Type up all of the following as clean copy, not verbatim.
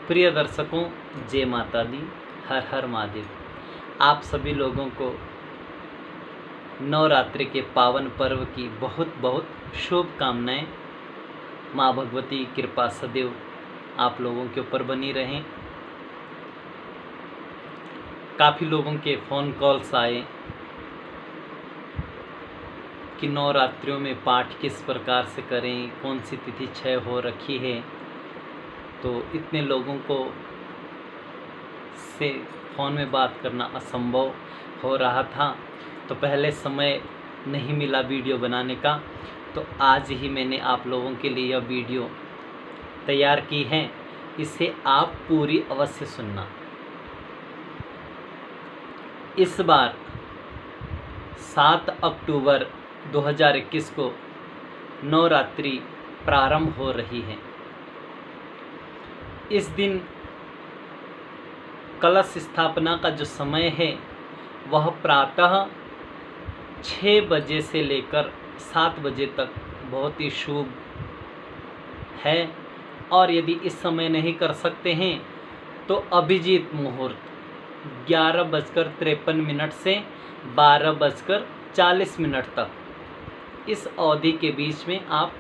प्रिय दर्शकों, जय माता दी, हर हर महादेव। आप सभी लोगों को नवरात्रि के पावन पर्व की बहुत बहुत शुभकामनाएं। माँ भगवती की कृपा सदैव आप लोगों के ऊपर बनी रहें। काफ़ी लोगों के फ़ोन कॉल्स आए कि नवरात्रियों में पाठ किस प्रकार से करें, कौन सी तिथि क्षय हो रखी है। तो इतने लोगों को से फ़ोन में बात करना असंभव हो रहा था, तो पहले समय नहीं मिला वीडियो बनाने का। तो आज ही मैंने आप लोगों के लिए यह वीडियो तैयार की है, इसे आप पूरी अवश्य सुनना। इस बार 7 अक्टूबर 2021 को नवरात्रि प्रारंभ हो रही है। इस दिन कलश स्थापना का जो समय है वह प्रातः 6 बजे से लेकर 7 बजे तक बहुत ही शुभ है। और यदि इस समय नहीं कर सकते हैं तो अभिजीत मुहूर्त 11:53 से 12:40 तक इस अवधि के बीच में आप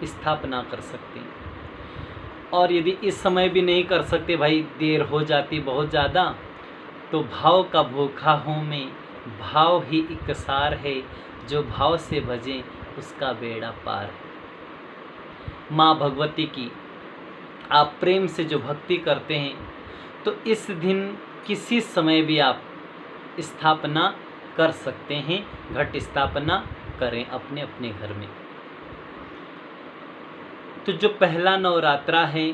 स्थापना कर सकते हैं। और यदि इस समय भी नहीं कर सकते, भाई देर हो जाती बहुत ज़्यादा, तो भाव का भूखा हूँ मैं, भाव ही इकसार है, जो भाव से भजे उसका बेड़ा पार है। माँ भगवती की आप प्रेम से जो भक्ति करते हैं तो इस दिन किसी समय भी आप स्थापना कर सकते हैं, घट स्थापना करें अपने अपने घर में। तो जो पहला नवरात्रा है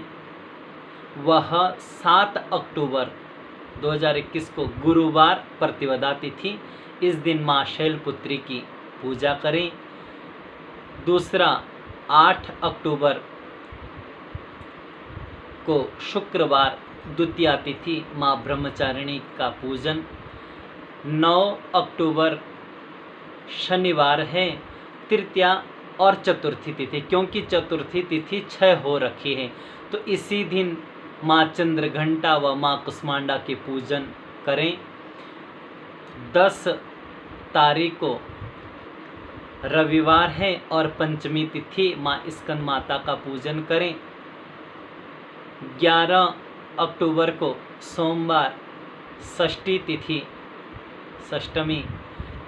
वह 7 अक्टूबर 2021 को गुरुवार प्रतिपदा तिथि, इस दिन माँ शैलपुत्री की पूजा करें। दूसरा 8 अक्टूबर को शुक्रवार द्वितीया तिथि, माँ ब्रह्मचारिणी का पूजन। 9 अक्टूबर शनिवार है तृतीया और चतुर्थी तिथि, क्योंकि चतुर्थी तिथि क्षय हो रखी है तो इसी दिन माँ चंद्रघंटा व माँ कुष्मांडा के पूजन करें। 10 तारीख को रविवार है और पंचमी तिथि, माँ स्कंद माता का पूजन करें। 11 अक्टूबर को सोमवार षष्ठी तिथि, षष्टमी,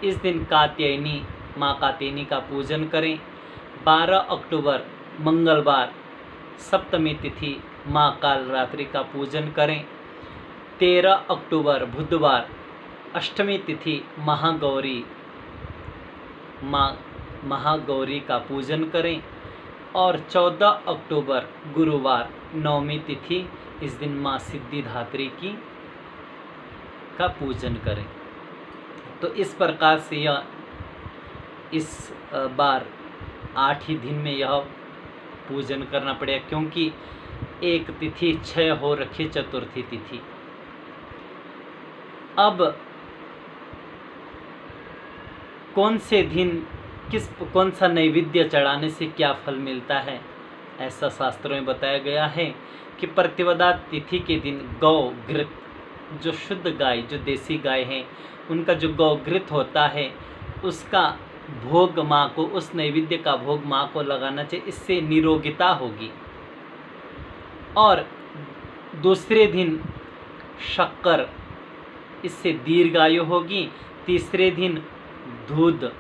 इस दिन कात्यायनी माँ कात्यायनी का पूजन करें। 12 अक्टूबर मंगलवार सप्तमी तिथि, माँ कालरात्रि का पूजन करें। 13 अक्टूबर बुधवार अष्टमी तिथि, महागौरी, माँ महागौरी का पूजन करें। और 14 अक्टूबर गुरुवार नवमी तिथि, इस दिन माँ सिद्धिदात्री की का पूजन करें। तो इस प्रकार से यह इस बार 8 ही दिन में यह पूजन करना पड़ेगा, क्योंकि एक तिथि क्षय हो रखी, चतुर्थी तिथि। अब कौन से दिन कौन सा नैवेद्य चढ़ाने से क्या फल मिलता है, ऐसा शास्त्रों में बताया गया है कि प्रतिपदा तिथि के दिन गौ घृत, जो शुद्ध गाय, जो देसी गाय है, उनका जो गौ घृत होता है उसका भोग माँ को, उस नैवेद्य का भोग माँ को लगाना चाहिए, इससे निरोगिता होगी। और दूसरे दिन शक्कर, इससे दीर्घायु होगी। तीसरे दिन दूध,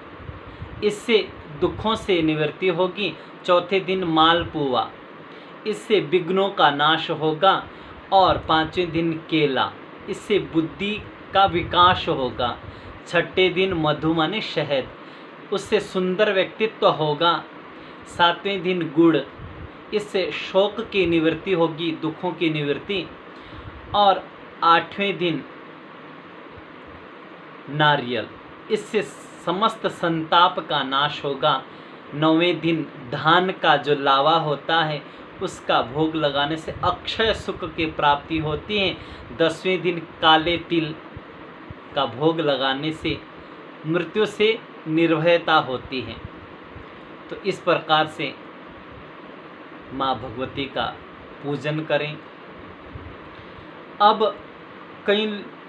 इससे दुखों से निवृत्ति होगी। चौथे दिन मालपुआ, इससे विघ्नों का नाश होगा। और 5वें दिन केला, इससे बुद्धि का विकास होगा। 6ठे दिन मधु माने शहद, उससे सुंदर व्यक्तित्व होगा। 7वें दिन गुड़, इससे शोक की निवृत्ति होगी, दुखों की निवृत्ति। और 8वें दिन नारियल, इससे समस्त संताप का नाश होगा। 9वें दिन धान का जो लावा होता है उसका भोग लगाने से अक्षय सुख की प्राप्ति होती है। 10वें दिन काले तिल का भोग लगाने से मृत्यु से निर्भयता होती है। तो इस प्रकार से माँ भगवती का पूजन करें। अब कई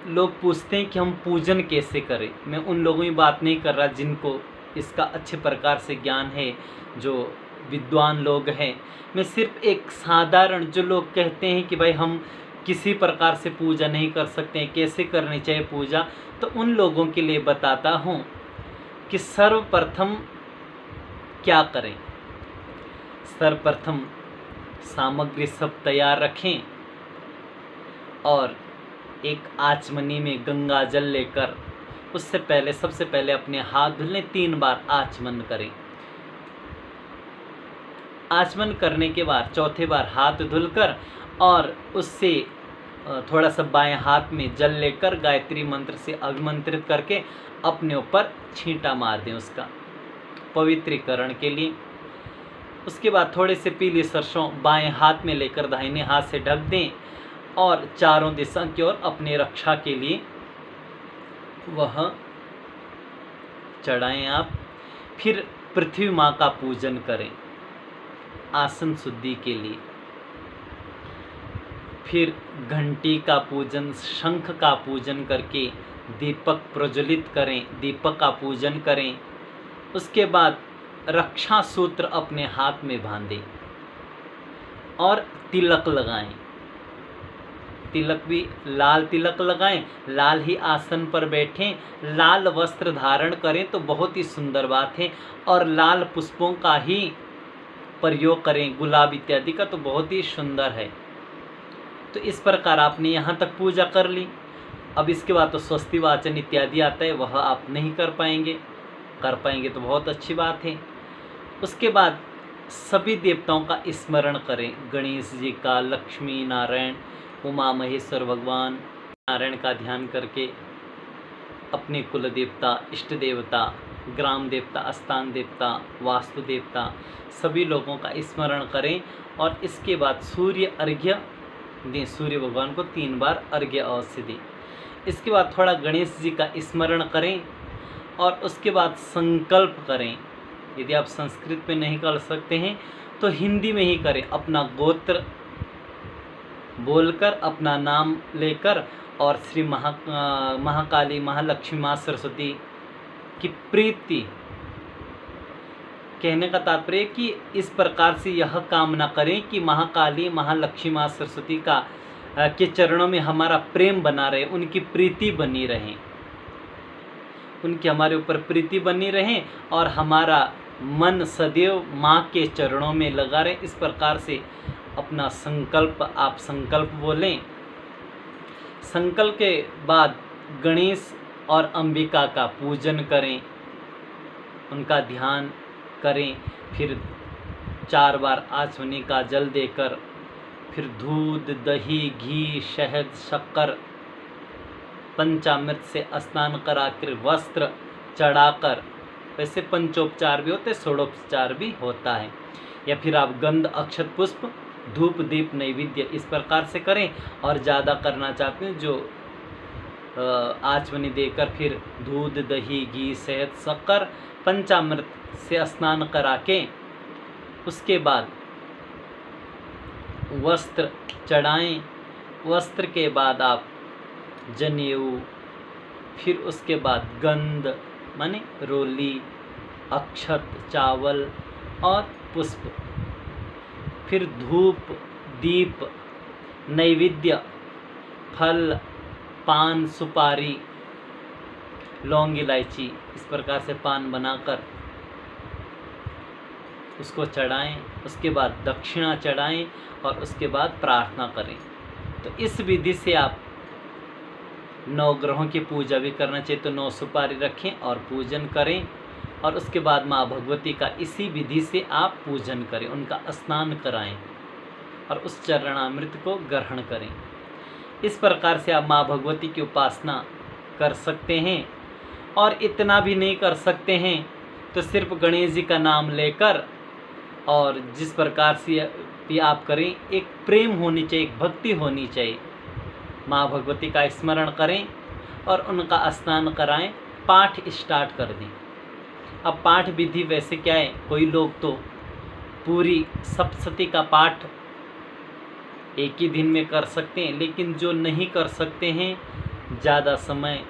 लोग पूछते हैं कि हम पूजन कैसे करें। मैं उन लोगों की बात नहीं कर रहा जिनको इसका अच्छे प्रकार से ज्ञान है, जो विद्वान लोग हैं। मैं सिर्फ एक साधारण, जो लोग कहते हैं कि भाई हम किसी प्रकार से पूजा नहीं कर सकते हैं, कैसे करनी चाहिए पूजा, तो उन लोगों के लिए बताता हूँ कि सर्वप्रथम क्या करें। सर्वप्रथम सामग्री सब तैयार रखें और एक आचमनी में गंगा जल लेकर उससे पहले सबसे पहले अपने हाथ धुलने, 3 बार आचमन करें। आचमन करने के बाद चौथे बार हाथ धुलकर और उससे थोड़ा सा बाएं हाथ में जल लेकर गायत्री मंत्र से अभिमंत्रित करके अपने ऊपर छींटा मार दें उसका पवित्रीकरण के लिए। उसके बाद थोड़े से पीली सरसों बाएं हाथ में लेकर दाहिने हाथ से ढक दें और चारों दिशा की ओर अपनी रक्षा के लिए वह चढ़ाएं आप। फिर पृथ्वी माँ का पूजन करें आसन शुद्धि के लिए। फिर घंटी का पूजन, शंख का पूजन करके दीपक प्रज्वलित करें, दीपक का पूजन करें। उसके बाद रक्षा सूत्र अपने हाथ में बांधें और तिलक लगाएं। तिलक भी लाल तिलक लगाएं, लाल ही आसन पर बैठें, लाल वस्त्र धारण करें तो बहुत ही सुंदर बात है। और लाल पुष्पों का ही प्रयोग करें, गुलाब इत्यादि का, तो बहुत ही सुंदर है। तो इस प्रकार आपने यहाँ तक पूजा कर ली। अब इसके बाद तो स्वस्ति वाचन इत्यादि आता है, वह आप नहीं कर पाएंगे। कर पाएंगे तो बहुत अच्छी बात है। उसके बाद सभी देवताओं का स्मरण करें, गणेश जी का, लक्ष्मी नारायण, उमा महेश्वर भगवान। नारायण का ध्यान करके अपने कुल देवता, इष्ट देवता, ग्राम देवता, स्थान देवता, वास्तु देवता, सभी लोगों का स्मरण करें। और इसके बाद सूर्य अर्घ्य दें, सूर्य भगवान को 3 बार अर्घ्य अवश्य दें। इसके बाद थोड़ा गणेश जी का स्मरण करें और उसके बाद संकल्प करें। यदि आप संस्कृत में नहीं कर सकते हैं तो हिंदी में ही करें। अपना गोत्र बोलकर, अपना नाम लेकर और श्री महाकाली, महालक्ष्मी, माँ सरस्वती की प्रीति। कहने का तात्पर्य कि इस प्रकार से यह कामना करें कि महाकाली, महालक्ष्मी, माँ सरस्वती का के चरणों में हमारा प्रेम बना रहे, उनकी प्रीति बनी रहे, उनकी हमारे ऊपर प्रीति बनी रहे और हमारा मन सदैव माँ के चरणों में लगा रहे। इस प्रकार से अपना संकल्प, आप संकल्प बोलें। संकल्प के बाद गणेश और अंबिका का पूजन करें, उनका ध्यान करें। फिर 4 बार आचमनी का जल देकर, फिर दूध, दही, घी, शहद, शक्कर, पंचामृत से स्नान कराकर, वस्त्र चढ़ाकर, वैसे पंचोपचार भी होते, षोडोपचार भी होता है। या फिर आप गंध, अक्षत, पुष्प, धूप, दीप, नैवेद्य इस प्रकार से करें। और ज़्यादा करना चाहते हैं जो आचमनी देकर फिर दूध, दही, घी, शहद, शक्कर, पंचामृत से स्नान करा के उसके बाद वस्त्र चढ़ाएं। वस्त्र के बाद आप जनेऊ, फिर उसके बाद गंध माने रोली, अक्षत, चावल और पुष्प, फिर धूप, दीप, नैवेद्य, फल, पान, सुपारी, लौंग, इलायची, इस प्रकार से पान बनाकर उसको चढ़ाएं। उसके बाद दक्षिणा चढ़ाएं और उसके बाद प्रार्थना करें। तो इस विधि से आप 9 ग्रहों की पूजा भी करना चाहिए तो 9 सुपारी रखें और पूजन करें। और उसके बाद माँ भगवती का इसी विधि से आप पूजन करें, उनका स्नान कराएं और उस चरणामृत को ग्रहण करें। इस प्रकार से आप माँ भगवती की उपासना कर सकते हैं। और इतना भी नहीं कर सकते हैं तो सिर्फ गणेश जी का नाम लेकर और जिस प्रकार से भी आप करें, एक प्रेम होनी चाहिए, एक भक्ति होनी चाहिए। माँ भगवती का स्मरण करें और उनका स्नान कराएं, पाठ स्टार्ट कर दें। अब पाठ विधि वैसे क्या है, कोई लोग तो पूरी सप्तशती का पाठ एक ही दिन में कर सकते हैं, लेकिन जो नहीं कर सकते हैं, ज़्यादा समय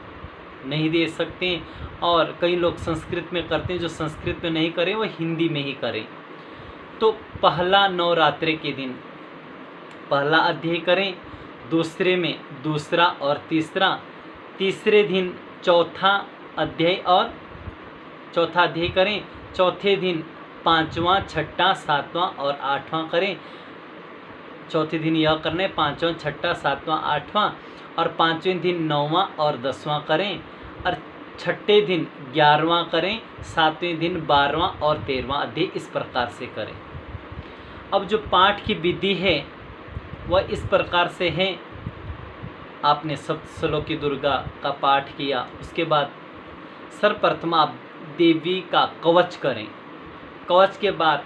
नहीं दे सकते हैं, और कई लोग संस्कृत में करते हैं, जो संस्कृत में नहीं करें वो हिंदी में ही करें। तो पहला नवरात्रि के दिन पहला अध्याय करें, दूसरे में दूसरा और तीसरा, तीसरे दिन चौथा अध्याय करें, चौथे दिन पांचवा, छठा, सातवां और आठवां करें। चौथे दिन यह करना है, पांचवा, छठा, सातवां, आठवां, और पांचवें दिन नौवां और 10वां करें, और छठे दिन 11वां करें, सातवें दिन 12वां और 13वां अध्याय इस प्रकार से करें। अब जो पाठ की विधि है वह इस प्रकार से है। आपने सप्तश्लोकी दुर्गा का पाठ किया, उसके बाद सर्वप्रथम आप देवी का कवच करें। कवच के बाद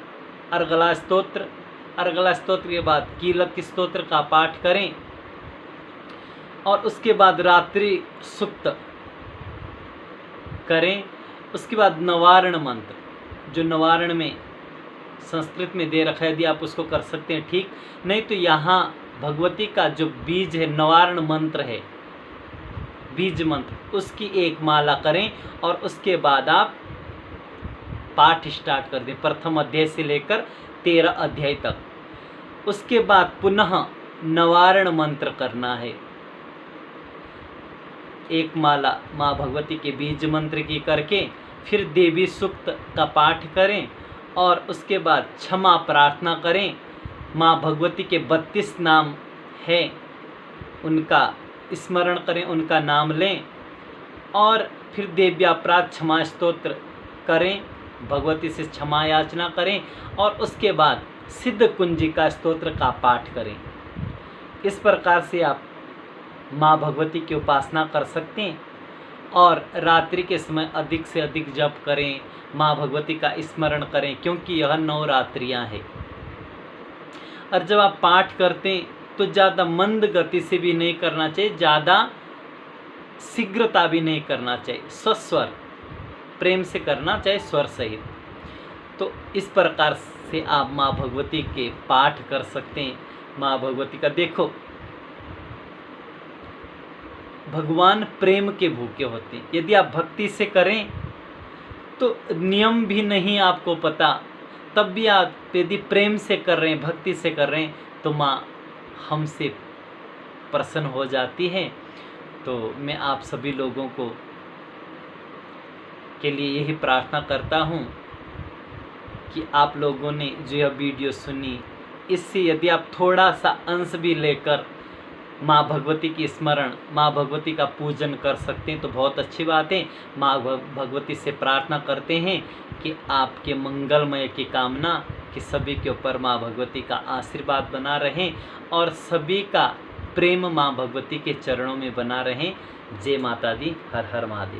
अर्गला स्तोत्र, अर्गला स्तोत्र के बाद कीलक स्तोत्र का पाठ करें, और उसके बाद रात्रि सुक्त करें। उसके बाद नवारण मंत्र, जो नवारण में संस्कृत में दे रखा है, यदि आप उसको कर सकते हैं ठीक, नहीं तो यहाँ भगवती का जो बीज है, नवारण मंत्र है, बीज मंत्र, उसकी एक माला करें, और उसके बाद आप पाठ स्टार्ट कर दें, प्रथम अध्याय से लेकर 13 अध्याय तक। उसके बाद पुनः नवारण मंत्र करना है, एक माला माँ भगवती के बीज मंत्र की करके फिर देवी सूक्त का पाठ करें, और उसके बाद क्षमा प्रार्थना करें। माँ भगवती के 32 नाम है, उनका स्मरण करें, उनका नाम लें, और फिर देव्यापराध क्षमा स्तोत्र करें, भगवती से क्षमा याचना करें, और उसके बाद सिद्ध कुंजिका स्तोत्र का पाठ करें। इस प्रकार से आप माँ भगवती की उपासना कर सकते हैं, और रात्रि के समय अधिक से अधिक जप करें, माँ भगवती का स्मरण करें, क्योंकि यह नवरात्रियाँ हैं। और जब आप पाठ करते हैं तो ज़्यादा मंद गति से भी नहीं करना चाहिए, ज़्यादा शीघ्रता भी नहीं करना चाहिए, स्वस्वर प्रेम से करना चाहिए, स्वर सहित। तो इस प्रकार से आप माँ भगवती के पाठ कर सकते हैं। माँ भगवती का देखो, भगवान प्रेम के भूखे होते हैं। यदि आप भक्ति से करें तो नियम भी नहीं आपको पता, तब भी आप यदि प्रेम से कर रहे हैं, भक्ति से कर रहे हैं, तो माँ हमसे प्रसन्न हो जाती है। तो मैं आप सभी लोगों को के लिए यही प्रार्थना करता हूँ कि आप लोगों ने जो यह वीडियो सुनी, इससे यदि आप थोड़ा सा अंश भी लेकर माँ भगवती की स्मरण, माँ भगवती का पूजन कर सकते हैं तो बहुत अच्छी बात है। माँ भगवती से प्रार्थना करते हैं कि आपके मंगलमय की कामना, कि सभी के ऊपर माँ भगवती का आशीर्वाद बना रहे, और सभी का प्रेम माँ भगवती के चरणों में बना रहे। जय माता दी, हर हर महादेव।